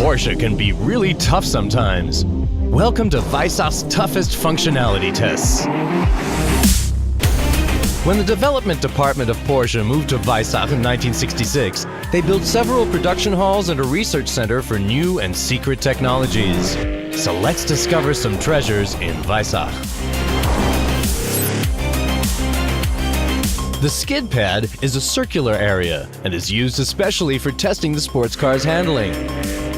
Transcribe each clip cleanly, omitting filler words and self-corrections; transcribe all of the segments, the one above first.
Porsche can be really tough sometimes. Welcome to Weissach's toughest functionality tests. When the development department of Porsche moved to Weissach in 1966, they built several production halls and a research center for new and secret technologies. So let's discover some treasures in Weissach. The skid pad is a circular area and is used especially for testing the sports car's handling.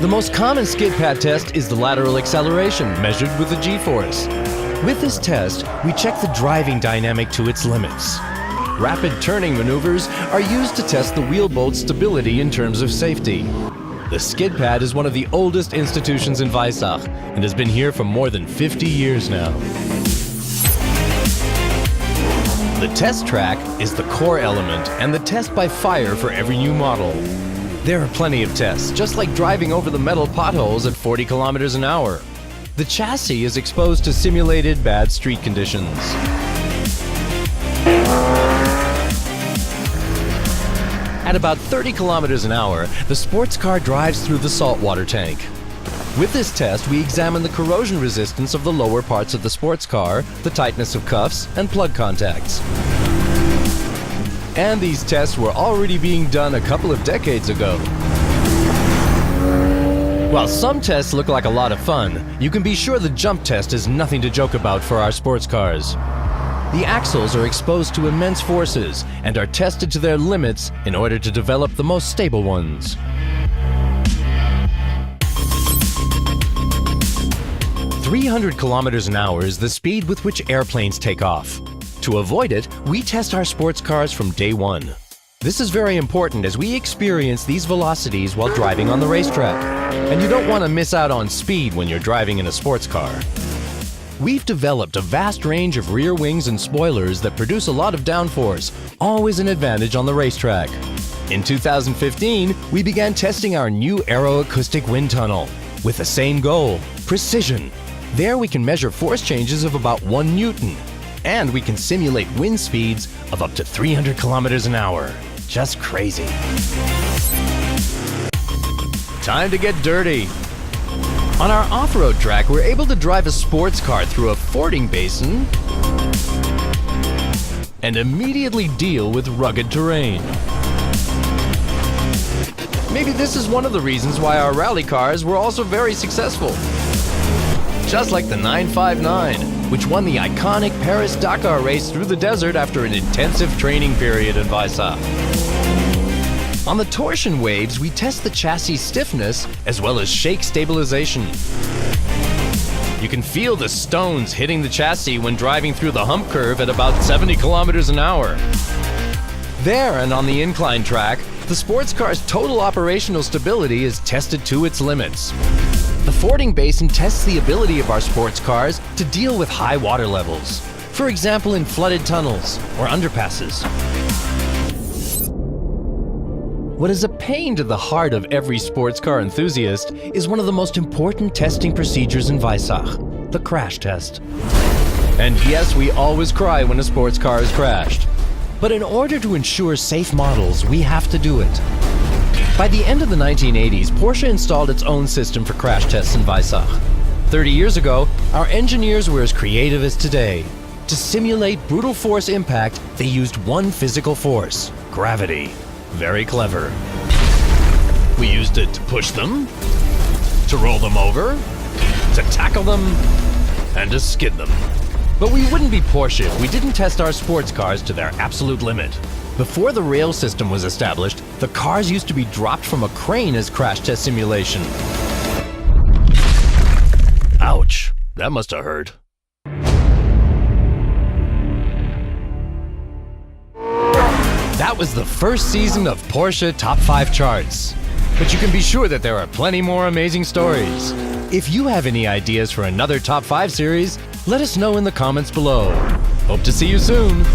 The most common skid pad test is the lateral acceleration measured with the G-force. With this test, we check the driving dynamic to its limits. Rapid turning maneuvers are used to test the wheel bolt stability in terms of safety. The skid pad is one of the oldest institutions in Weissach and has been here for more than 50 years now. The test track is the core element and the test by fire for every new model. There are plenty of tests, just like driving over the metal potholes at 40 kilometers an hour. The chassis is exposed to simulated bad street conditions. At about 30 kilometers an hour, the sports car drives through the saltwater tank. With this test, we examine the corrosion resistance of the lower parts of the sports car, the tightness of cuffs, and plug contacts. And these tests were already being done a couple of decades ago. While some tests look like a lot of fun, you can be sure the jump test is nothing to joke about for our sports cars. The axles are exposed to immense forces and are tested to their limits in order to develop the most stable ones. 300 kilometers an hour is the speed with which airplanes take off. To avoid it, we test our sports cars from day one. This is very important as we experience these velocities while driving on the racetrack. And you don't want to miss out on speed when you're driving in a sports car. We've developed a vast range of rear wings and spoilers that produce a lot of downforce, always an advantage on the racetrack. In 2015, we began testing our new aeroacoustic wind tunnel with the same goal: precision. There we can measure force changes of about 1 Newton, and we can simulate wind speeds of up to 300 kilometers an hour. Just crazy. Time to get dirty. On our off-road track, we're able to drive a sports car through a fording basin and immediately deal with rugged terrain. Maybe this is one of the reasons why our rally cars were also very successful. Just like the 959, which won the iconic Paris-Dakar race through the desert after an intensive training period in Weissach. On the torsion waves, we test the chassis stiffness as well as shake stabilization. You can feel the stones hitting the chassis when driving through the hump curve at about 70 kilometers an hour. There and on the incline track, the sports car's total operational stability is tested to its limits. The fording basin tests the ability of our sports cars to deal with high water levels, for example in flooded tunnels or underpasses. What is a pain to the heart of every sports car enthusiast is one of the most important testing procedures in Weissach, the crash test. And yes, we always cry when a sports car is crashed. But in order to ensure safe models, we have to do it. By the end of the 1980s, Porsche installed its own system for crash tests in Weissach. 30 years ago, our engineers were as creative as today. To simulate brutal force impact, they used one physical force: gravity. Very clever. We used it to push them, to roll them over, to tackle them, and to skid them. But we wouldn't be Porsche if we didn't test our sports cars to their absolute limit. Before the rail system was established, the cars used to be dropped from a crane as crash test simulation. Ouch, that must have hurt. That was the first season of Porsche Top 5 Charts. But you can be sure that there are plenty more amazing stories. If you have any ideas for another Top 5 series, let us know in the comments below. Hope to see you soon.